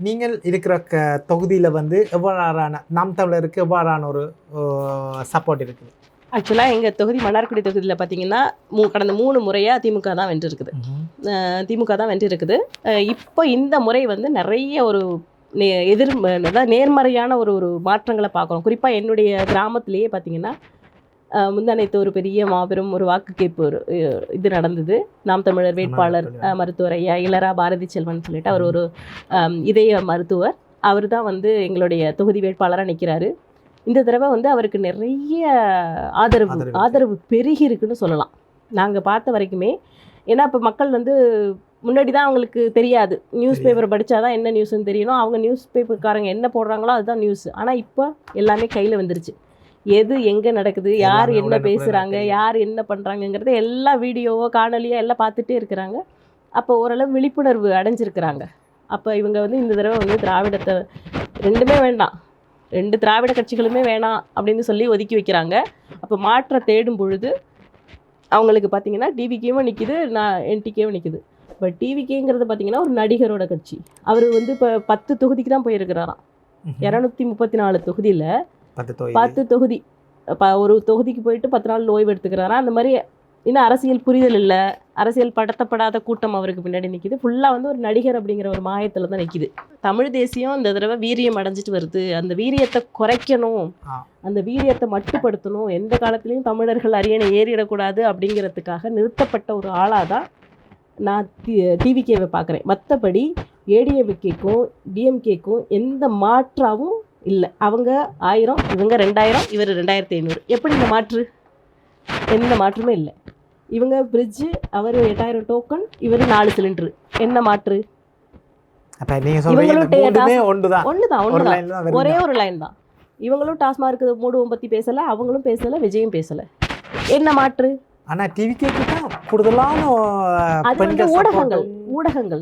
நீங்கள் இருக்கிற தொகுதியில் வந்து எவ்வாறான நாம் தமிழருக்கு எவ்வாறான ஒரு சப்போர்ட் இருக்குது? ஆக்சுவலாக எங்கள் தொகுதி மன்னார்குடி தொகுதியில் பார்த்தீங்கன்னா கடந்த 3 முறையாக திமுக தான் வென்றிருக்குது. திமுக தான் வென்றிருக்குது. இப்போ இந்த முறை வந்து நிறைய ஒரு நேர்மறையான ஒரு மாற்றங்களை பார்க்குறோம். குறிப்பாக என்னுடைய கிராமத்திலேயே பார்த்தீங்கன்னா முந்தானைத்து ஒரு பெரிய மாபெரும் ஒரு வாக்கு கேட்பு இது நடந்தது. நாம் தமிழர் வேட்பாளர் மருத்துவர் ஐயா இளரா பாரதி செல்வன் சொல்லிட்டு அவர் ஒரு இதய மருத்துவர். அவர் தான் வந்து எங்களுடைய தொகுதி வேட்பாளராக நிற்கிறாரு. இந்த தடவை வந்து அவருக்கு நிறைய ஆதரவு பெருகி இருக்குன்னு சொல்லலாம் நாங்கள் பார்த்த வரைக்குமே. ஏன்னா இப்போ மக்கள் வந்து முன்னாடி தான் அவங்களுக்கு தெரியாது, நியூஸ் பேப்பர் படித்தாதான் என்ன நியூஸ்ன்னு தெரியணும், அவங்க நியூஸ் பேப்பர்காரங்க என்ன போடுறாங்களோ அதுதான் நியூஸ். ஆனால் இப்போ எல்லாமே கையில் வந்துருச்சு. எது எங்கே நடக்குது, யார் என்ன பேசுகிறாங்க, யார் என்ன பண்ணுறாங்கங்கிறத எல்லா வீடியோவோ காணொலியோ எல்லாம் பார்த்துட்டே இருக்கிறாங்க. அப்போ ஓரளவு விழிப்புணர்வு அடைஞ்சிருக்கிறாங்க. அப்போ இவங்க வந்து இந்த தடவை வந்து திராவிடத்தை ரெண்டுமே வேண்டாம், 2 திராவிட கட்சிகளுமே வேணாம் அப்படின்னு சொல்லி ஒதுக்கி வைக்கிறாங்க. அப்போ மாற்ற தேடும் பொழுது அவங்களுக்கு பார்த்தீங்கன்னா டிவிகேவும் நிற்கிது, என்டிகேவும் நிற்கிது. இப்போ டிவிகேங்கிறது பார்த்தீங்கன்னா ஒரு நடிகரோட கட்சி. அவர் வந்து இப்போ 10 தொகுதிக்கு தான் போயிருக்கிறாராம். 234 தொகுதியில் 10 தொகுதி ஒரு தொகுதிக்கு போயிட்டு 10 நாள் ஓய்வு எடுத்துக்கிறாராம். அந்த மாதிரி இன்னும் அரசியல் புரிதல் இல்லை, அரசியல் படுத்தப்படாத கூட்டம் அவருக்கு பின்னாடி நிற்கிது. ஃபுல்லாக வந்து ஒரு நடிகர் அப்படிங்கிற ஒரு மாயத்தில் தான் நிற்கிது. தமிழ் தேசியம் இந்த தடவை வீரியம் அடைஞ்சிட்டு வருது. அந்த வீரியத்தை குறைக்கணும், அந்த வீரியத்தை மட்டுப்படுத்தணும், எந்த காலத்துலேயும் தமிழர்கள் அரியணை ஏறிடக்கூடாது அப்படிங்கிறதுக்காக நிறுத்தப்பட்ட ஒரு ஆளாக தான் நான் டிவிகேவை பார்க்குறேன். மற்றபடி ஏடிஎம்கேக்கும் டிஎம்கேக்கும் எந்த மாற்றாவும் இல்லை. அவங்க 1000, இவங்க 2000, இவர் 2500. எப்படி இந்த மாற்று? எந்த மாற்றுமே இல்லை. இவங்க பிரிட்ஜு, அவர் 8000 டோக்கன், இவர் 4 சிலிண்டரு. என்ன மாற்று? ஒரே ஒரு லைன் தான். இவங்களும் டாஸ்மார்க் மூடுவோம் பற்றி பேசலை, அவங்களும் பேசலை, விஜயும் பேசலை. என்ன மாற்று? ஆனால் டிவிகேக்கு தான் கூடுதலான ஊடகங்கள்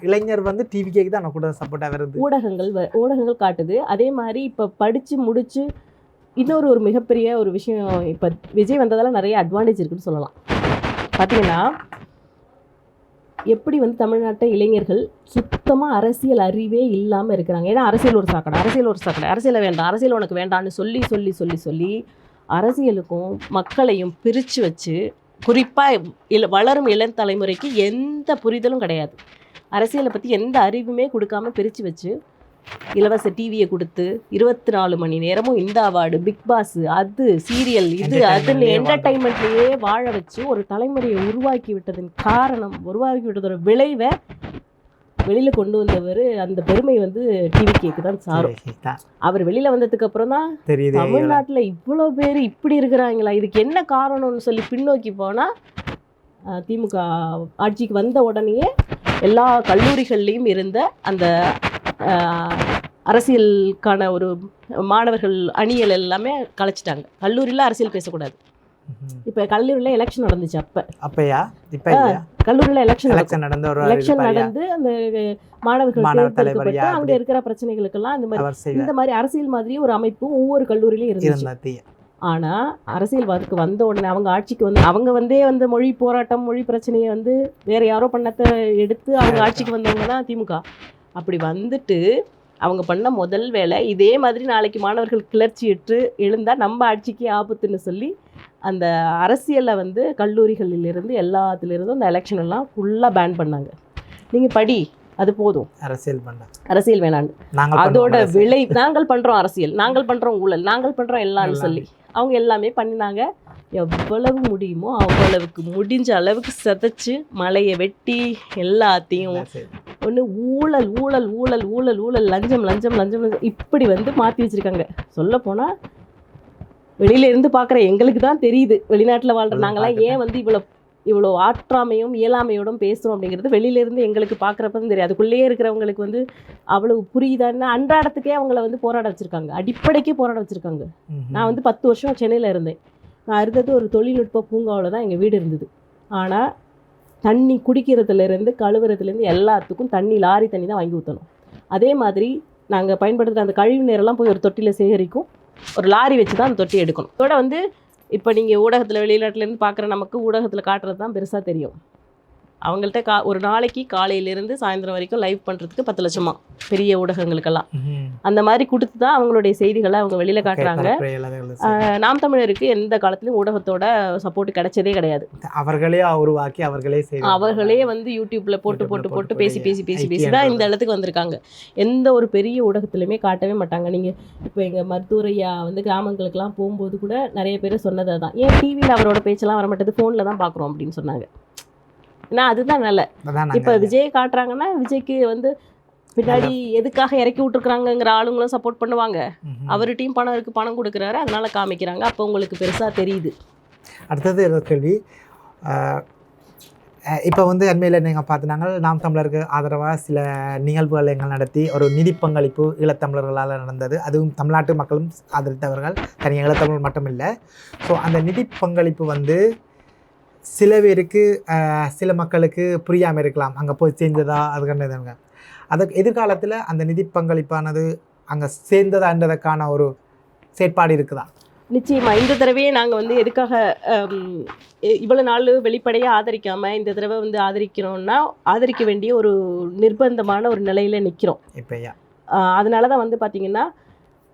இளைஞர் வந்து டிவிகேக்கு தான் கூடுதல் சப்போர்ட்டாக வருது. ஊடகங்கள் காட்டுது. அதே மாதிரி இப்போ படித்து முடித்து இன்னொரு ஒரு மிகப்பெரிய ஒரு விஷயம், இப்போ விஜய் வந்ததால் நிறைய அட்வான்டேஜ் இருக்குன்னு சொல்லலாம். பார்த்தீங்கன்னா எப்படி வந்து தமிழ்நாட்டை இளைஞர்கள் சுத்தமாக அரசியல் அறிவே இல்லாமல் இருக்கிறாங்க. ஏன்னா அரசியல் ஒரு சாக்கடை, அரசியலை வேண்டாம், அரசியல் உனக்கு வேண்டான்னு சொல்லி சொல்லி சொல்லி சொல்லி அரசியலுக்கும் மக்களையும் பிரித்து வச்சு, குறிப்பாக வளரும் இளம் தலைமுறைக்கு எந்த புரிதலும் கிடையாது, அரசியலை பற்றி எந்த அறிவுமே கொடுக்காம பிரித்து வச்சு இலவச டிவியை கொடுத்து 24 மணி நேரமும் இந்த அவார்டு, பிக் பாஸ், அது சீரியல், இது அதுன்னு என்டர்டைன்மெண்ட்லேயே வாழ வச்சு ஒரு தலைமுறையை உருவாக்கி விட்டதோட விளைவை வெளியில் கொண்டு வந்தவர். அந்த பெருமை வந்து டிவிகேக்கு தான் சாரும். அவர் வெளியில் வந்ததுக்கு அப்புறம் தான் தமிழ்நாட்டில் இவ்வளோ பேர் இப்படி இருக்கிறாங்களா, இதுக்கு என்ன காரணம்னு சொல்லி பின்னோக்கி போனால் திமுக ஆட்சிக்கு வந்த உடனேயே எல்லா கல்லூரிகள்லேயும் இருந்த அந்த அரசியலுக்கான ஒரு மாணவர்கள் அணியல் எல்லாமே கலைச்சிட்டாங்க. கல்லூரியில் அரசியல் பேசக்கூடாது. இப்போ கல்லூரியில் எலெக்ஷன் நடந்துச்சு. கல்லூரியில் எலெக்ஷன் நடந்து அந்த மாணவர்கள் அங்கே இருக்கிற பிரச்சனைகளுக்கெல்லாம் இந்த மாதிரி அரசியல் மாதிரி ஒரு அமைப்பு ஒவ்வொரு கல்லூரியிலும் இருந்துச்சு. ஆனால் அரசியல்வாதத்துக்கு வந்த உடனே அவங்க ஆட்சிக்கு வந்து அவங்க மொழி போராட்டம், மொழி பிரச்சனையை வந்து வேறு யாரோ பண்ணத்தை எடுத்து அவங்க ஆட்சிக்கு வந்தவங்க தான் திமுக. அப்படி வந்துட்டு அவங்க பண்ண முதல் வேலை இதே மாதிரி நாளைக்கு மாணவர்கள் கிளர்ச்சியிட்டு எழுந்தால் நம்ம ஆட்சிக்கு ஆபத்துன்னு சொல்லி அந்த அரசியலை வந்து கல்லூரிகளிலிருந்து எல்லாத்துலேருந்தும் அந்த எலெக்ஷன் எல்லாம் ஃபுல்லாக பேன் பண்ணாங்க. நீங்கள் படி, அது போதும், அரசியல் வேணான்னு. அதோட விளை நாங்கள் பண்ணுறோம் அரசியல், நாங்கள் பண்ணுறோம் ஊழல், நாங்கள் பண்ணுறோம் எல்லாம்னு சொல்லி அவங்க எல்லாமே பண்ணினாங்க. எவ்வளவு முடியுமோ அவ்வளவுக்கு முடிஞ்ச அளவுக்கு சதைச்சு மலையை வெட்டி எல்லாத்தையும் ஒன்று ஊழல் ஊழல் ஊழல் ஊழல் ஊழல் லஞ்சம் லஞ்சம் லஞ்சம் இப்படி வந்து மாற்றி வச்சுருக்காங்க. சொல்லப்போனால் வெளியிலேருந்து பார்க்குற எங்களுக்கு தான் தெரியுது, வெளிநாட்டில் வாழ்கிற நாங்களாம் ஏன் வந்து இவ்வளோ ஆற்றாமையும் இயலாமையோடும் பேசுகிறோம் அப்படிங்கிறது வெளியிலேருந்து எங்களுக்கு பார்க்குறப்ப தான் தெரியும். அதுக்குள்ளேயே இருக்கிறவங்களுக்கு வந்து அவ்வளவு புரியுதான்னு அன்றாடத்துக்கே அவங்கள வந்து போராட வச்சுருக்காங்க, அடிப்படைக்கே போராட வச்சுருக்காங்க. நான் வந்து 10 வருஷம் சென்னையில் இருந்தேன். நான் இருந்தது ஒரு தொழில்நுட்ப பூங்காவில் தான் எங்கள் வீடு இருந்தது. ஆனால் தண்ணி குடிக்கிறதுலேருந்து கழுவுறதுலேருந்து எல்லாத்துக்கும் லாரி தண்ணி தான் வாங்கி ஊற்றணும். அதே மாதிரி நாங்கள் பயன்படுத்துகிற அந்த கழிவு நேரெல்லாம் போய் ஒரு தொட்டியில் சேகரிக்கும், ஒரு லாரி வச்சு தான் அந்த தொட்டி எடுக்கணும். அதோட வந்து இப்போ நீங்கள் ஊடகத்தில் வெளிநாட்டிலேருந்து பார்க்குற நமக்கு ஊடகத்தில் காட்டுறது தான் பெருசாக தெரியும். அவங்கள்ட்ட ஒரு நாளைக்கு காலையிலேருந்து சாயந்தரம் வரைக்கும் லைவ் பண்ணுறதுக்கு 10 லட்சமா பெரிய ஊடகங்களுக்கெல்லாம். அந்த மாதிரி கொடுத்து தான் அவங்களுடைய செய்திகளை அவங்க வெளியில் காட்டுறாங்க. நாம் தமிழருக்கு எந்த காலத்துலையும் ஊடகத்தோட சப்போர்ட் கிடைச்சதே கிடையாது. அவர்களே உருவாக்கி அவர்களே வந்து யூடியூப்ல போட்டு பேசி தான் இந்த இடத்துக்கு வந்திருக்காங்க. எந்த ஒரு பெரிய ஊடகத்துலையுமே காட்டவே மாட்டாங்க. நீங்கள் இப்போ எங்கள் மருத்துவர் ஐயா வந்து கிராமங்களுக்கெல்லாம் போகும்போது கூட நிறைய பேர் சொன்னது தான், ஏன் டிவியில் அவரோட பேச்செல்லாம் வர மாட்டேது, ஃபோனில் தான் பார்க்குறோம் அப்படின்னு சொன்னாங்க. ஏன்னா அதுதான் நல்ல. இப்போ விஜய் காட்டுறாங்கன்னா விஜய்க்கு வந்து பின்னாடி எதுக்காக இறக்கி விட்டுருக்குறாங்கங்கிற ஆளுங்களும் சப்போர்ட் பண்ணுவாங்க. அவர்கிட்டையும் பணம் இருக்குது, பணம் கொடுக்குறாரு, அதனால காமிக்கிறாங்க. அப்போ உங்களுக்கு பெருசாக தெரியுது. அடுத்தது கேள்வி, இப்போ வந்து அண்மையில் நீங்கள் பார்த்தினாங்க நாம் தமிழருக்கு ஆதரவாக சில நிகழ்வுகள் எங்கள் நடத்தி ஒரு நிதி பங்களிப்பு ஈழத்தமிழர்களால் நடந்தது. அதுவும் தமிழ்நாட்டு மக்களும் ஆதரித்தவர்கள், தனியாக ஈழத்தமிழ் மட்டும் இல்லை. ஸோ அந்த நிதி பங்களிப்பு வந்து சில பேருக்கு சில மக்களுக்கு புரியாமல் இருக்கலாம், அங்கே போய் சேர்ந்ததா அதுக்கானதுங்க. அதுக்கு எதிர்காலத்தில் அந்த நிதி பங்களிப்பானது அங்கே சேர்ந்ததான்றதுக்கான ஒரு செயற்பாடு இருக்குதா? நிச்சயமா. இந்த தடவையே நாங்கள் வந்து எதுக்காக இவ்வளோ நாள் வெளிப்படையாக ஆதரிக்காமல் இந்த தடவை வந்து ஆதரிக்கிறோம்னா, ஆதரிக்க வேண்டிய ஒரு நிர்பந்தமான ஒரு நிலையில் நிற்கிறோம் இப்போயா. அதனால தான் வந்து பார்த்திங்கன்னா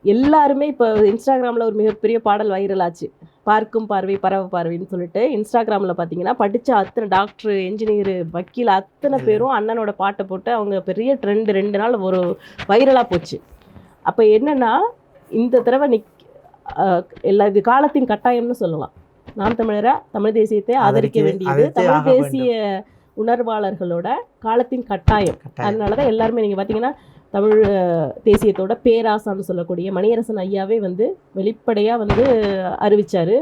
எல்லாருமே இப்போ இன்ஸ்டாகிராமில் ஒரு மிகப்பெரிய பாடல் வைரல் ஆச்சு, பார்க்கும் பார்வை பரவ பார்வைன்னு சொல்லிட்டு. இன்ஸ்டாகிராமில் பார்த்தீங்கன்னா படித்த அத்தனை டாக்டர், என்ஜினியர், வக்கீல் அத்தனை பேரும் அண்ணனோட பாட்டை போட்டு அவங்க பெரிய ட்ரெண்டு 2 நாள் ஒரு வைரலாக போச்சு. அப்போ என்னென்னா இந்த தடவை எல்லா இது காலத்தின் கட்டாயம்னு சொல்லலாம். நாம் தமிழரை, தமிழ் தேசியத்தை ஆதரிக்க வேண்டியது தமிழ் தேசிய உணர்வாளர்களோட காலத்தின் கட்டாயம். அதனால தான் எல்லாருமே நீங்கள் பார்த்தீங்கன்னா தமிழ் தேசியத்தோட பேராசான்னு சொல்லக்கூடிய மணியரசன் ஐயாவே வந்து வெளிப்படையாக வந்து அறிவிச்சார்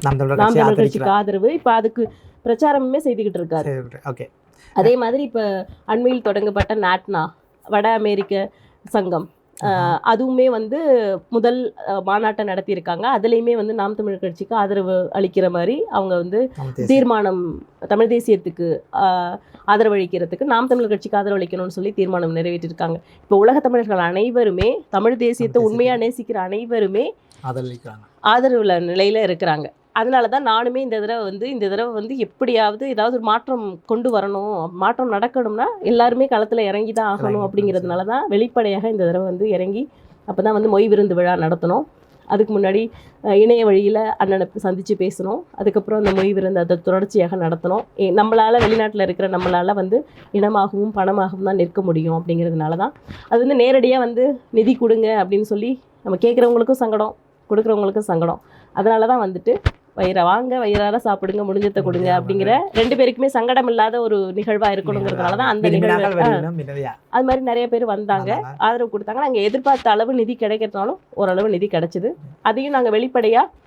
நாம் தமிழர் கட்சிக்கு ஆதரவு. இப்போ அதுக்கு பிரச்சாரமுமே செய்துக்கிட்டு இருக்காரு. ஓகே. அதே மாதிரி இப்போ அண்மையில் தொடங்கப்பட்ட நாட்னா வட அமெரிக்க சங்கம், அதுவுமே வந்து முதல் மாநாட்டை நடத்தியிருக்காங்க. அதுலேயுமே வந்து நாம் தமிழர் கட்சிக்கு ஆதரவு அளிக்கிற மாதிரி அவங்க வந்து தீர்மானம், தமிழ் தேசியத்துக்கு ஆதரவு அளிக்கிறதுக்கு நாம் தமிழர் கட்சிக்கு ஆதரவு அளிக்கணும்னு சொல்லி தீர்மானம் நிறைவேற்றிருக்காங்க. இப்போ உலக தமிழர்கள் அனைவருமே, தமிழ் தேசியத்தை உண்மையாக நேசிக்கிற அனைவருமே ஆதரவுள்ள நிலையில் இருக்கிறாங்க. அதனால தான் நானுமே இந்த தடவை வந்து எப்படியாவது ஏதாவது ஒரு மாற்றம் கொண்டு வரணும், மாற்றம் நடக்கணும்னா எல்லாருமே களத்தில் இறங்கி தான் ஆகணும் அப்படிங்கிறதுனால தான் வெளிப்படையாக இந்த தடவை வந்து இறங்கி அப்போ தான் வந்து மொய் விருந்து விழா நடத்தணும். அதுக்கு முன்னாடி இணைய வழியில் அண்ணனை சந்தித்து பேசணும். அதுக்கப்புறம் அந்த மொய் விருந்து அதை தொடர்ச்சியாக நடத்தணும். நம்மளால் வெளிநாட்டில் இருக்கிற நம்மளால் வந்து இனமாகவும் பணமாகவும் தான் நிற்க முடியும். அப்படிங்கிறதுனால தான் அது வந்து நேரடியாக வந்து நிதி கொடுங்க அப்படின்னு சொல்லி நம்ம கேட்குறவங்களுக்கும் சங்கடம், கொடுக்குறவங்களுக்கும் சங்கடம். அதனால தான் வந்துட்டு வயிறார சாப்பிடுங்க, முடிஞ்சத்தை கொடுங்க அப்படிங்கிற 2 பேருக்குமே சங்கடம் இல்லாத ஒரு நிகழ்வாக இருக்கணுங்கிறதுனால தான் அந்த நிகழ்வு. அது மாதிரி நிறைய பேர் வந்தாங்க, ஆதரவு கொடுத்தாங்க. நாங்கள் எதிர்பார்த்த அளவு நிதி கிடைக்கிறதுனாலும் ஓரளவு நிதி கிடைச்சிது. அதையும் நாங்கள் வெளிப்படையாக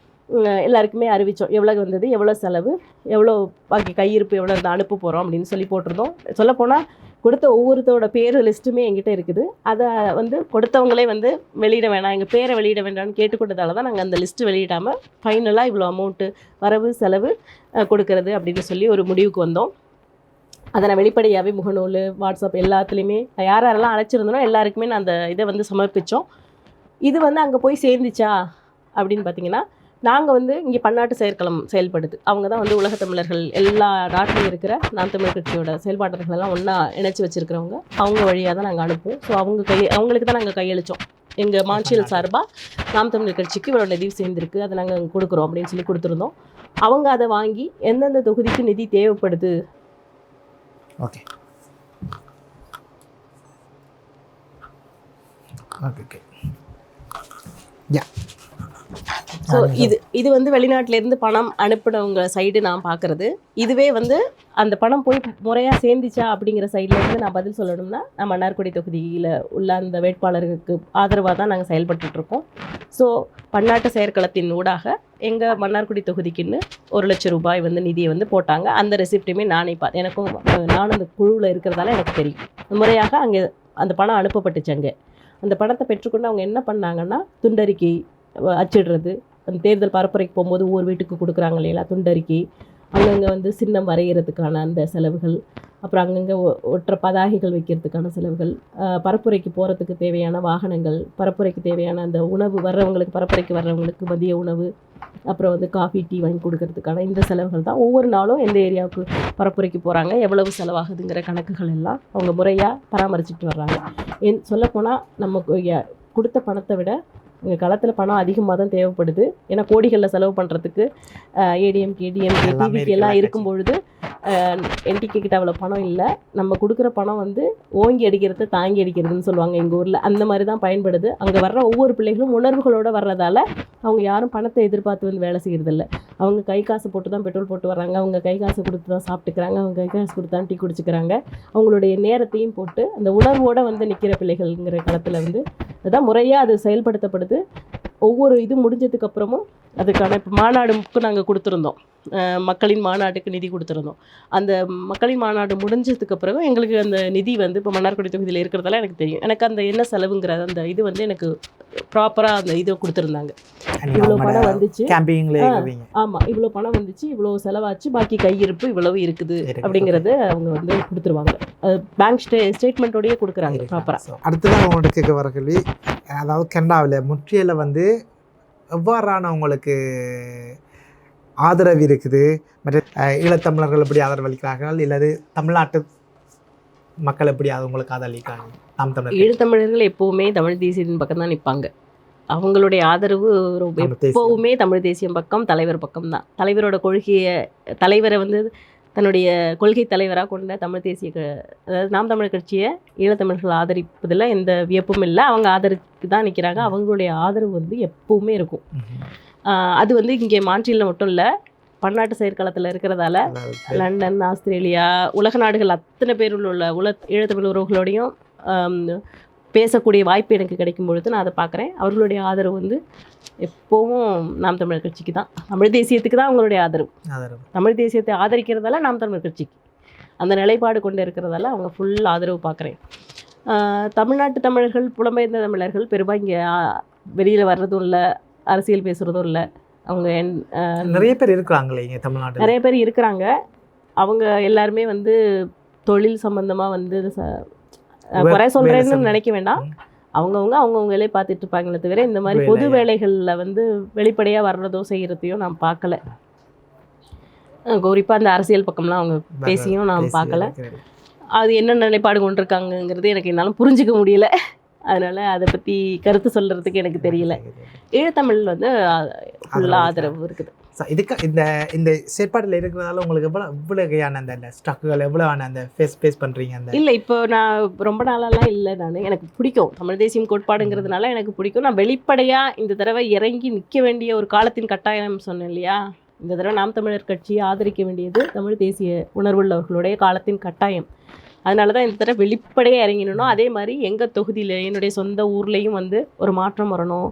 எல்லாருக்குமே அறிவித்தோம், எவ்வளோ வந்தது, எவ்வளோ செலவு, எவ்வளோ பாக்கி கையிருப்பு எவ்வளோ இருந்து அனுப்ப போகிறோம் அப்படின்னு சொல்லி போட்டிருந்தோம். சொல்லப்போனால் கொடுத்த ஒவ்வொருத்தரோட பேர் லிஸ்ட்டுமே எங்கிட்ட இருக்குது. அதை வந்து கொடுத்தவங்களே வந்து வெளியிட வேணாம், எங்கள் பேரை வெளியிட வேண்டாம்னு கேட்டுக்கொண்டதால தான் நாங்கள் அந்த லிஸ்ட்டு வெளியிடாமல் ஃபைனலாக இவ்வளோ அமௌண்ட்டு வரவு செலவு கொடுக்கறது அப்படின்னு சொல்லி ஒரு முடிவுக்கு வந்தோம். அதை நான் வெளிப்படையாகவே முகநூல், வாட்ஸ்அப் எல்லாத்துலேயுமே யாரெல்லாம் அழைச்சிருந்தனோ எல்லாருக்குமே நான் அந்த இதை வந்து சமர்ப்பித்தோம். இது வந்து அங்கே போய் சேர்ந்துச்சா அப்படின்னு பார்த்தீங்கன்னா, நாங்கள் வந்து இங்கே பன்னாட்டு செயற்களம் செயல்படுது. அவங்க தான் வந்து உலக தமிழர்கள் எல்லா நாட்டிலும் இருக்கிற நாம் தமிழர் கட்சியோட செயல்பாட்டர்களெல்லாம் ஒன்றா இணைச்சி வச்சுருக்கிறவங்க, அவங்க வழியாக தான் நாங்கள் அனுப்புவோம். ஸோ அவங்களுக்கு தான் நாங்கள் கையளித்தோம். எங்கள் மான்சியல் சார்பாக நாம் தமிழர் கட்சிக்கு இவ்வளோ நிதி சேர்ந்துருக்கு, அதை நாங்கள் கொடுக்குறோம் அப்படின்னு சொல்லி கொடுத்துருந்தோம். அவங்க அதை வாங்கி எந்தெந்த தொகுதிக்கு நிதி தேவைப்படுது. Okay okay yeah. ஸோ இது வந்து வெளிநாட்டிலேருந்து பணம் அனுப்பினவங்க சைடு நான் பார்க்குறது. இதுவே வந்து அந்த பணம் போய் முறையாக சேர்ந்துச்சா அப்படிங்கிற சைட்லேருந்து நான் பதில் சொல்லணும்னா, நான் மன்னார்குடி தொகுதியில் உள்ள அந்த வேட்பாளருக்கு ஆதரவாக தான் நாங்கள் செயல்பட்டுருக்கோம். ஸோ பன்னாட்டு செயற்களத்தின் ஊடாக எங்கள் மன்னார்குடி தொகுதிக்குன்னு 1 லட்சம் ரூபாய் வந்து நிதியை வந்து போட்டாங்க. அந்த ரெசிப்ட்டுமே நானே நானும் அந்த குழுவில் இருக்கிறதால எனக்கு தெரியும். முறையாக அங்கே அந்த பணம் அனுப்பப்பட்டுச்சு. அங்கே அந்த பணத்தை பெற்றுக்கொண்டு அவங்க என்ன பண்ணாங்கன்னா, துண்டறிக்கை அச்சிடுறது, அந்த தேர்தல் பரப்புரைக்கு போகும்போது ஒவ்வொரு வீட்டுக்கு கொடுக்குறாங்க இல்லைங்களா துண்டறிக்கை, அங்கங்கே வந்து சின்னம் வரைகிறதுக்கான அந்த செலவுகள், அப்புறம் அங்கங்கே ஒற்ற பதாகைகள் வைக்கிறதுக்கான செலவுகள், பரப்புரைக்கு போகிறதுக்கு தேவையான வாகனங்கள், பரப்புரைக்கு தேவையான அந்த உணவு, பரப்புரைக்கு வர்றவங்களுக்கு மதிய உணவு, அப்புறம் வந்து காஃபி டீ வாங்கி கொடுக்கறதுக்கான இந்த செலவுகள் தான். ஒவ்வொரு நாளும் எந்த ஏரியாவுக்கு பரப்புரைக்கு போகிறாங்க, எவ்வளவு செலவாகுதுங்கிற கணக்குகள் எல்லாம் அவங்க முறையாக பராமரிச்சுட்டு வர்றாங்க. சொல்லப்போனால் நம்ம கொடுத்த பணத்தை விட எங்கள் களத்தில் பணம் அதிகமாக தான் தேவைப்படுது. ஏன்னா கோடிகளில் செலவு பண்ணுறதுக்கு ஏடிஎம்கே டிஎம்கே டிவிக்கு எல்லாம் இருக்கும் பொழுது என்டிகே கிட்ட அவ்வளோ பணம் இல்லை. நம்ம கொடுக்குற பணம் வந்து ஓங்கி அடிக்கிறது தாங்கி அடிக்கிறதுன்னு சொல்லுவாங்க எங்கள் ஊரில். அந்த மாதிரி தான் பயன்படுது. அங்கே வர்ற ஒவ்வொரு பிள்ளைகளும் உணர்வுகளோடு வர்றதால அவங்க யாரும் பணத்தை எதிர்பார்த்து வந்து வேலை செய்கிறதில்ல. அவங்க கை காசு போட்டு தான் பெட்ரோல் போட்டு வர்றாங்க, அவங்க கை காசு கொடுத்து தான் சாப்பிட்டுக்கிறாங்க, அவங்க கை காசு கொடுத்து தான் டீ குடிச்சுக்கிறாங்க. அவங்களுடைய நேரத்தையும் போட்டு அந்த உணர்வோடு வந்து நிற்கிற பிள்ளைகள்ங்கிற களத்தில் வந்து அதுதான் முறையாக அது செயல்படுத்தப்படுது. ஒவ்வொரு இது முடிஞ்சதுக்கப்புறமும் அதுக்கான இப்போ மாநாடுக்கு நாங்கள் கொடுத்துருந்தோம், மக்களின் மாநாட்டுக்கு நிதி கொடுத்துருந்தோம். அந்த மக்களின் மாநாடு முடிஞ்சதுக்கு பிறகு எங்களுக்கு அந்த நிதி வந்து இப்போ மன்னார்குடி தொகுதியில் இருக்கிறதால எனக்கு தெரியும். எனக்கு அந்த என்ன செலவுங்கிற அந்த இது வந்து எனக்கு ப்ராப்பராக அந்த இதை கொடுத்துருந்தாங்க. இவ்வளோ பணம் வந்துச்சு, ஆமாம் இவ்வளோ பணம் வந்துச்சு, இவ்வளோ செலவாச்சு, பாக்கி கையிருப்பு இவ்வளவு இருக்குது அப்படிங்கிறது அவங்க வந்து கொடுத்துருவாங்க. அது பேங்க் ஸ்டேட்மெண்ட்டோடையே கொடுக்குறாங்க ப்ராப்பராக. அடுத்ததான் அவங்களோட கேட்க வர கேள்வி, அதாவது கனடாவில் முற்றியில் வந்து எவ்வாறான உங்களுக்கு ஆதரவு இருக்குது, மற்ற ஈழத்தமிழர்கள் எப்படி ஆதரவு அளிக்கிறார்கள், இல்லது தமிழ்நாட்டு மக்கள் எப்படி அது உங்களுக்கு ஆதரவளிக்கிறாங்க? நாம் தமிழர் ஈழத்தமிழர்கள் எப்போவுமே தமிழ் தேசியத்தின் பக்கம் தான் நிற்பாங்க. அவங்களுடைய ஆதரவு எப்போவுமே தமிழ் தேசியம் பக்கம், தலைவர் பக்கம் தான். தலைவரோட தலைவரை வந்து தன்னுடைய கொள்கை தலைவராக கொண்ட தமிழ் தேசிய அதாவது நாம் தமிழர் கட்சியை ஈழத்தமிழர்கள் ஆதரிப்பதில் எந்த வியப்பும் இல்லை. அவங்க ஆதரித்து தான் நிற்கிறாங்க. அவங்களுடைய ஆதரவு வந்து எப்போவுமே இருக்கும். அது வந்து இங்கே மான்ட்ரீலில் மட்டும் இல்லை, பன்னாட்டு செயற்களத்தில் இருக்கிறதால லண்டன், ஆஸ்திரேலியா, உலக நாடுகள் அத்தனை பேரில் உள்ள ஈழத்தமிழ் உறவுகளோடையும் பேசக்கூடிய வாய்ப்பு எனக்கு கிடைக்கும் பொழுது நான் அதை பார்க்குறேன். அவர்களுடைய ஆதரவு வந்து எப்போவும் நாம் தமிழர் கட்சிக்கு தான், தமிழ் தேசியத்துக்கு தான் அவங்களுடைய ஆதரவு. தமிழ் தேசியத்தை ஆதரிக்கிறதால நாம் தமிழர் கட்சிக்கு அந்த நிலைப்பாடு கொண்டு இருக்கிறதால அவங்க ஃபுல் ஆதரவு பார்க்குறேன். தமிழ்நாட்டு தமிழர்கள், புலம்பெயர்ந்த தமிழர்கள் பெரும்பாலும் இங்கே வெளியில் வர்றதும் இல்லை, அரசியல் பேசுகிறதும் இல்லை. அவங்க நிறைய பேர் இருக்கிறாங்களே இங்கே தமிழ்நாட்டில், நிறைய பேர் இருக்கிறாங்க. அவங்க எல்லாருமே வந்து தொழில் சம்பந்தமாக வந்து குறை சொல்கிறேன்னு நினைக்க வேண்டாம். அவங்கவுங்க வேலையை பார்த்துட்டு இருப்பாங்களே தவிர இந்த மாதிரி பொது வேலைகளில் வந்து வெளிப்படையாக வர்றதோ செய்கிறதையும் நான் பார்க்கல. குறிப்பாக அந்த அரசியல் பக்கம்லாம் அவங்க பேசியும் நான் பார்க்கல. அது என்ன நிலைப்பாடு கொண்டிருக்காங்கங்கிறது எனக்கு என்னாலும் புரிஞ்சிக்க முடியல. அதனால் அதை பற்றி கருத்து சொல்கிறதுக்கு எனக்கு தெரியல. ஈழத்தமிழ் வந்து ஃபுல்லாக ஆதரவு இருக்குது. இதுக்கு இந்த செயற்பாட்டில் இருக்கிறதால உங்களுக்கு எவ்வளோ வகையான அந்த ஸ்டாக்குகள் எவ்வளோவான அந்த ஃபேஸ் பண்ணுறீங்க? அந்த இல்லை, இப்போ நான் ரொம்ப நாளெல்லாம் இல்லை, எனக்கு பிடிக்கும் தமிழ் தேசியம் கோட்பாடுங்கிறதுனால எனக்கு பிடிக்கும். நான் வெளிப்படையாக இந்த தடவை இறங்கி நிற்க வேண்டிய ஒரு காலத்தின் கட்டாயம் சொன்னேன் இல்லையா? இந்த தடவை நாம் தமிழர் கட்சியை ஆதரிக்க வேண்டியது தமிழ் தேசிய உணர்வுள்ளவர்களுடைய காலத்தின் கட்டாயம். அதனால தான் இந்த தடவை வெளிப்படையாக இறங்கினோம். அதே மாதிரி எங்கள் தொகுதியில் என்னுடைய சொந்த ஊர்லேயும் வந்து ஒரு மாற்றம் வரணும்,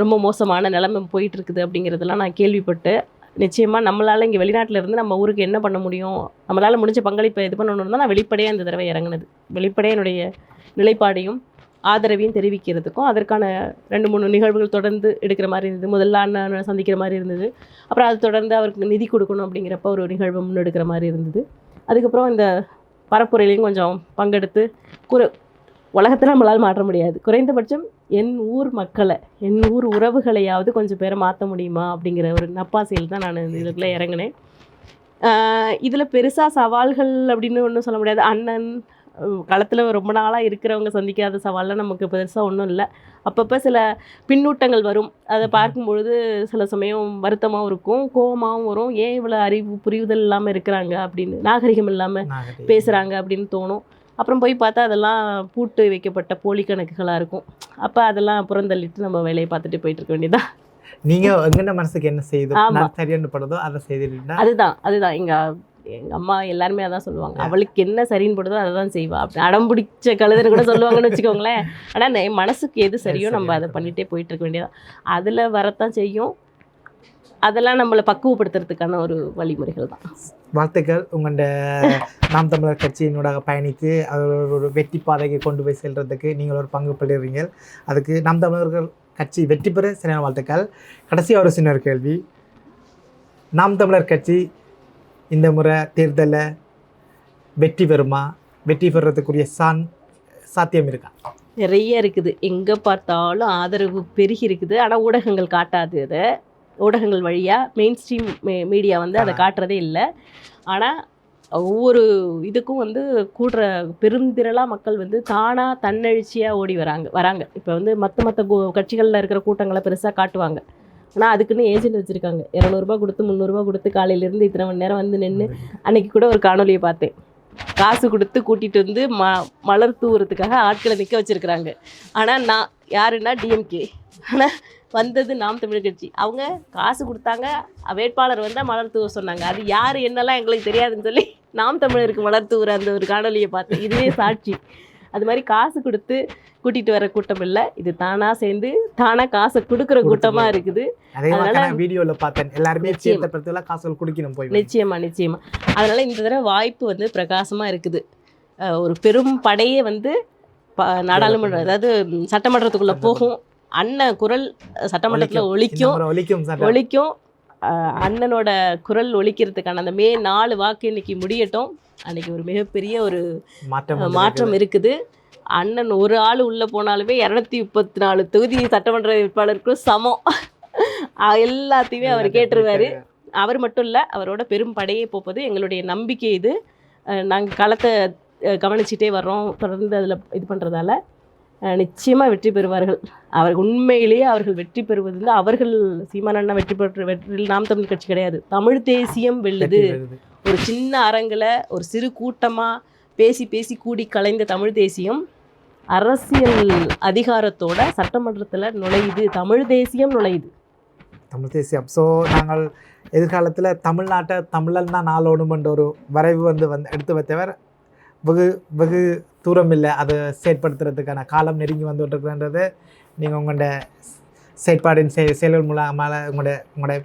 ரொம்ப மோசமான நிலைமை போயிட்டுருக்குது அப்படிங்கிறதெல்லாம் நான் கேள்விப்பட்டு, நிச்சயமாக நம்மளால் இங்கே வெளிநாட்டில் இருந்து நம்ம ஊருக்கு என்ன பண்ண முடியும், நம்மளால் முடிஞ்ச பங்களிப்பை இது பண்ணணும்னு தான் நான் வெளிப்படையாக இந்த தடவை இறங்கினது. வெளிப்படையாக என்னுடைய நிலைப்பாடையும் ஆதரவையும் தெரிவிக்கிறதுக்கும் அதற்கான 2-3 நிகழ்வுகள் தொடர்ந்து எடுக்கிற மாதிரி இருந்தது. முதல்ல அண்ணன் சந்திக்கிற மாதிரி இருந்தது. அப்புறம் அது தொடர்ந்து அவருக்கு நிதி கொடுக்கணும் அப்படிங்கிறப்ப ஒரு நிகழ்வு முன்னெடுக்கிற மாதிரி இருந்தது. அதுக்கப்புறம் இந்த பரப்புரையிலையும் கொஞ்சம் பங்கெடுத்து உலகத்தில் நம்மளால் மாற்ற முடியாது, குறைந்தபட்சம் என் ஊர் மக்களை, என் ஊர் உறவுகளையாவது கொஞ்சம் பேரை மாற்ற முடியுமா அப்படிங்கிற ஒரு நப்பாசையில் தான் நான் இதுக்குள்ளே இறங்கினேன். இதில் பெருசாக சவால்கள் அப்படின்னு ஒன்றும் சொல்ல முடியாது. அண்ணன் களத்தில் ரொம்ப நாளாக இருக்கிறவங்க சந்திக்காத சவால்லாம் நமக்கு பெருசாக ஒன்றும் இல்லை. அப்பப்போ சில பின்னூட்டங்கள் வரும். அதை பார்க்கும்பொழுது சில சமயம் வருத்தமாகவும் இருக்கும், கோபமாகவும் வரும். ஏன் இவ்வளோ அறிவு புரிவுதல் இல்லாமல் இருக்கிறாங்க அப்படின்னு, நாகரிகம் இல்லாமல் பேசுகிறாங்க அப்படின்னு தோணும். அப்புறம் போய் பார்த்தா அதெல்லாம் பூட்டு வைக்கப்பட்ட போலி கணக்குகளாக இருக்கும். அப்போ அதெல்லாம் புறந்தள்ளிட்டு நம்ம வேலையை பார்த்துட்டு போயிட்டு இருக்க வேண்டியதான். நீங்கள் எங்கென்ன மனசுக்கு என்ன செய்யுது சரியான படுதோ அதை செய்துட்டா அதுதான் எங்கள் அம்மா எல்லாருமே அதான் சொல்லுவாங்க, அவளுக்கு என்ன சரின்னு படுதோ அதை தான் செய்வா. அப்படி அடம் பிடிச்ச கழுதுன்னு கூட சொல்லுவாங்கன்னு வச்சுக்கோங்களேன். ஆனால் என் மனசுக்கு எது சரியோ நம்ம அதை பண்ணிகிட்டே போயிட்டு இருக்க வேண்டியதான். அதில் வரத்தான் செய்யும். அதெல்லாம் நம்மளை பக்குவப்படுத்துறதுக்கான ஒரு வழிமுறைகள் தான். வாழ்த்துக்கள். உங்களோட நாம் தமிழர் கட்சியினோட பயணித்து அது ஒரு வெற்றி பாதைக்கு கொண்டு போய் செல்றதுக்கு நீங்கள் ஒரு பங்கு பெறுவீங்க. அதுக்கு நாம் தமிழர்கள் கட்சி வெற்றி பெற சரியான வாழ்த்துக்கள். கடைசியாக ஒரு சின்ன கேள்வி, நாம் தமிழர் கட்சி இந்த முறை தேர்தலில் வெற்றி பெறுமா? வெற்றி பெறுறதுக்குரிய சாத்தியம் இருக்கா? நிறைய இருக்குது. எங்கே பார்த்தாலும் ஆதரவு பெருகி இருக்குது. ஆனால் ஊடகங்கள் காட்டாது. அதை ஊடகங்கள் வழியாக மெயின் ஸ்ட்ரீம் மீடியா வந்து அதை காட்டுறதே இல்லை. ஆனால் ஒவ்வொரு இதுக்கும் வந்து கூடுற பெருந்திரளாக மக்கள் வந்து தானாக தன்னெழுச்சியாக ஓடி வராங்க. இப்போ வந்து மற்ற கட்சிகளில் இருக்கிற கூட்டங்களை பெருசாக காட்டுவாங்க. ஆனால் அதுக்குன்னு ஏஜென்ட் வச்சுருக்காங்க. 200 கொடுத்து 300 கொடுத்து காலையிலேருந்து இத்தனை மணி நேரம் வந்து நின்று. அன்றைக்கி கூட ஒரு காணொலியை பார்த்தேன். காசு கொடுத்து கூட்டிகிட்டு வந்து மலர் தூவுறதுக்காக ஆட்களை நிற்க வச்சுருக்குறாங்க. ஆனால் நான் யாருன்னா டிஎம்கே, ஆனால் வந்தது நாம் தமிழர் கட்சி. அவங்க காசு கொடுத்தாங்க, வேட்பாளர் வந்தால் மலர் தூவ சொன்னாங்க. அது யார் என்னெல்லாம் எங்களுக்கு தெரியாதுன்னு சொல்லி நாம் தமிழருக்கு மலர் தூவுற அந்த ஒரு காணொலியை பார்த்தேன். இதுவே சாட்சி. அது மாதிரி காசு கொடுத்து கூட்டிகிட்டு வர கூட்டம் இல்லை, இது தானாக சேர்ந்து தானாக காசை கொடுக்குற கூட்டமாக இருக்குது. அதனால வீடியோவில் பார்த்தேன் எல்லாருமே காசுகள் குடிக்கணும் போய். நிச்சயமாக அதனால் இந்த தடவை வாய்ப்பு வந்து பிரகாசமாக இருக்குது. ஒரு பெரும் படையே வந்து நாடாளுமன்ற அதாவது சட்டமன்றத்துக்குள்ளே போகும். அண்ணன் குரல் சட்டமன்றத்தில் ஒலிக்கும். அண்ணனோட குரல் ஒலிக்கிறதுக்கான அந்த மே 4 வாக்கு இன்னைக்கு முடியட்டும். அன்னைக்கு ஒரு மிகப்பெரிய ஒரு மாற்றம் இருக்குது. அண்ணன் ஒரு ஆள் உள்ளே போனாலுமே 234 தொகுதி சட்டமன்ற வேட்பாளருக்கும் சமம். எல்லாத்தையுமே அவர் கேட்டுருவார். அவர் மட்டும் இல்லை, அவரோட பெரும் படையே போப்பது எங்களுடைய நம்பிக்கை. இது நாங்கள் களத்தை கவனிச்சிட்டே வர்றோம், தொடர்ந்து அதில் இது பண்ணுறதால நிச்சயமாக வெற்றி பெறுவார்கள். உண்மையிலேயே அவர்கள் வெற்றி பெறுவது வந்து அவர்கள் சீமானண்ணா வெற்றி நாம் தமிழ் கட்சி கிடையாது, தமிழ் தேசியம் வெல்லுது. ஒரு சின்ன அரங்கில் ஒரு சிறு கூட்டமாக பேசி கூடி கலைந்த தமிழ் தேசியம் அரசியல் அதிகாரத்தோட சட்டமன்றத்தில் நுழையுது. தமிழ் தேசியம் நுழையுது. ஸோ நாங்கள் எதிர்காலத்தில் தமிழ்நாட்டை தமிழன் தான் நாளோடுமென்ற ஒரு வரைவு வந்து எடுத்து வைத்தவர் வெகு தூரம் இல்லை. அதை செயற்படுத்துறதுக்கான காலம் நெருங்கி வந்துட்டுருக்குன்றது நீங்கள் உங்களோட செயற்பாடின் செயல்கள் மூலமாக உங்களோட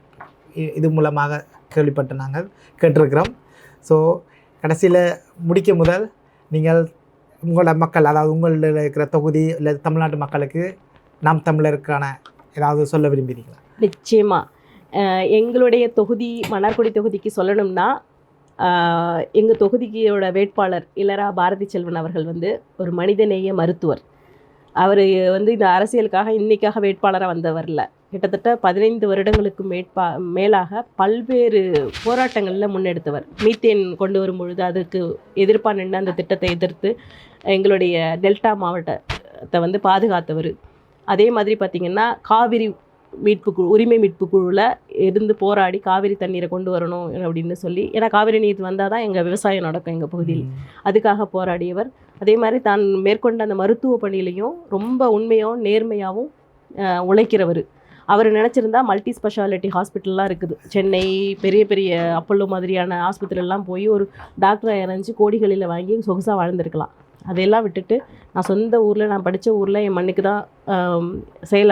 இது மூலமாக கேள்விப்பட்டு நாங்கள் கேட்டிருக்கிறோம். ஸோ கடைசியில் முடிக்க முதல் நீங்கள் உங்களோட மக்கள், அதாவது உங்களில் இருக்கிற தொகுதி இல்லை தமிழ்நாட்டு மக்களுக்கு நாம் தமிழருக்கான ஏதாவது சொல்ல விரும்புகிறீங்களா? நிச்சயமாக எங்களுடைய தொகுதி மன்னார்குடி தொகுதிக்கு சொல்லணும்னா, எங்கள் தொகுதியோட வேட்பாளர் இளரா பாரதி செல்வன் அவர்கள் வந்து ஒரு மனிதநேய மருத்துவர். அவர் வந்து இந்த அரசியலுக்காக இன்னைக்காக வேட்பாளராக வந்தவரில் கிட்டத்தட்ட 15 வருடங்களுக்கு மேலாக பல்வேறு போராட்டங்களில் முன்னெடுத்தவர். மீத்தேன் கொண்டு வரும் பொழுது அதுக்கு எதிர்ப்பாக நின்று அந்த திட்டத்தை எதிர்த்து எங்களுடைய டெல்டா மாவட்டத்தை வந்து பாதுகாத்தவர். அதே மாதிரி பார்த்திங்கன்னா காவிரி உரிமை மீட்பு குழுவில் இருந்து போராடி காவிரி தண்ணீரை கொண்டு வரணும் அப்படின்னு சொல்லி, ஏன்னா காவிரி நீர் வந்தால் தான் எங்கள் விவசாயம் நடக்கும் எங்கள் பகுதியில், அதுக்காக போராடியவர். அதே மாதிரி தான் மேற்கொண்ட அந்த மருத்துவ பணியிலையும் ரொம்ப உண்மையாகவும் நேர்மையாகவும் உழைக்கிறவர். அவர் நினச்சிருந்தா மல்டி ஸ்பெஷாலிட்டி ஹாஸ்பிட்டல்லாம் இருக்குது, சென்னை பெரிய பெரிய அப்பல்லோ மாதிரியான ஆஸ்பத்திரிலாம் போய் ஒரு டாக்டரை இறஞ்சி கோடிகளில் வாங்கி சொகுசாக வாழ்ந்திருக்கலாம். அதையெல்லாம் விட்டுட்டு நான் சொந்த ஊரில், நான் படித்த ஊரில் என் மண்ணுக்கு தான்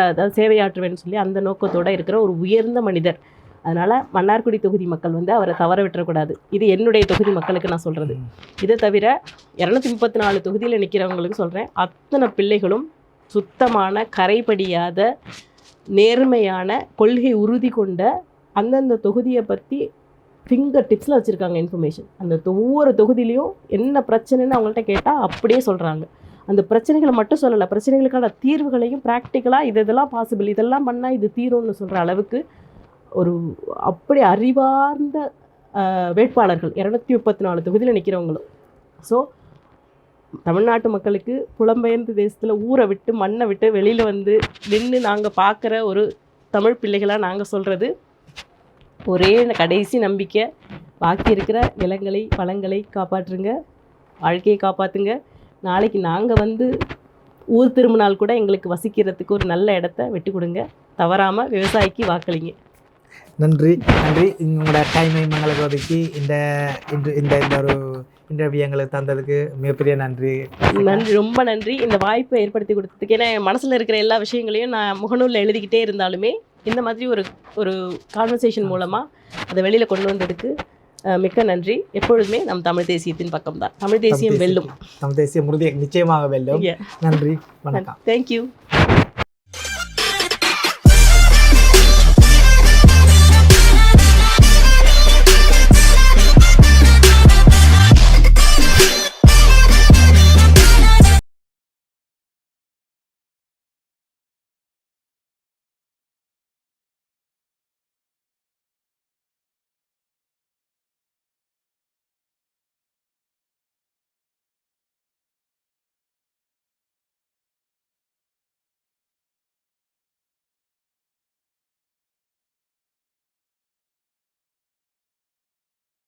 அதாவது சேவையாற்றுவேன்னு சொல்லி அந்த நோக்கத்தோடு இருக்கிற ஒரு உயர்ந்த மனிதர். அதனால் மன்னார்குடி தொகுதி மக்கள் வந்து அவரை தவற விட்டுறக்கூடாது. இது என்னுடைய தொகுதி மக்களுக்கு நான் சொல்கிறது. இதை தவிர 234 தொகுதியில் நிற்கிறவங்களுக்கு சொல்கிறேன், அத்தனை பிள்ளைகளும் சுத்தமான கரைபடியாத நேர்மையான கொள்கை உறுதி கொண்ட அந்தந்த தொகுதியை பற்றி ஃபிங்கர் டிப்ஸில் வச்சுருக்காங்க இன்ஃபர்மேஷன். அந்த ஒவ்வொரு தொகுதியிலையும் என்ன பிரச்சனைன்னு அவங்கள்ட்ட கேட்டால் அப்படியே சொல்கிறாங்க. அந்த பிரச்சனைகளை மட்டும் சொல்லலை, பிரச்சனைகளுக்கான தீர்வுகளையும் ப்ராக்டிக்கலாக இதெல்லாம் பாசிபிள், இதெல்லாம் பண்ணால் இது தீரும்னு சொல்கிற அளவுக்கு ஒரு அப்படி அறிவார்ந்த வேட்பாளர்கள் 234 தொகுதியில் நிற்கிறவங்களும். ஸோ தமிழ்நாட்டு மக்களுக்கு புலம்பெயர்ந்த தேசத்தில் ஊரை விட்டு மண்ணை விட்டு வெளியில் வந்து நின்று நாங்கள் பார்க்குற ஒரு தமிழ் பிள்ளைகளாக நாங்கள் சொல்கிறது ஒரே கடைசி நம்பிக்கை, பாக்கி இருக்கிற நிலங்களை வளங்களை காப்பாற்றுங்க, வாழ்க்கையை காப்பாற்றுங்க. நாளைக்கு நாங்கள் வந்து ஊர் திரும்பினால் கூட எங்களுக்கு வசிக்கிறதுக்கு ஒரு நல்ல இடத்த விட்டு கொடுங்க. தவறாமல் விவசாயிக்கு வாக்களிங்க. நன்றி. உங்களோட டைமை எங்களுக்கு ஒதுக்கி இந்த இந்த ஒரு இன்டர்வியூ எங்களுக்கு தந்ததுக்கு மிகப்பெரிய நன்றி. ரொம்ப நன்றி இந்த வாய்ப்பை ஏற்படுத்தி கொடுத்ததுக்கு. ஏன்னா என் மனசில் இருக்கிற எல்லா விஷயங்களையும் நான் முகநூலில் எழுதிக்கிட்டே இருந்தாலுமே இந்த மாதிரி ஒரு கான்வர்சேஷன் மூலமாக அதை வெளியில் கொண்டு வந்ததுக்கு மிக்க நன்றி. எப்பொழுதுமே நம் தமிழ் தேசியத்தின் பக்கம்தான். தமிழ் தேசியம் வெல்லும். தமிழ் தேசியம் நிச்சயமாக வெல்லும். நன்றி, வணக்கம். தேங்க்யூ.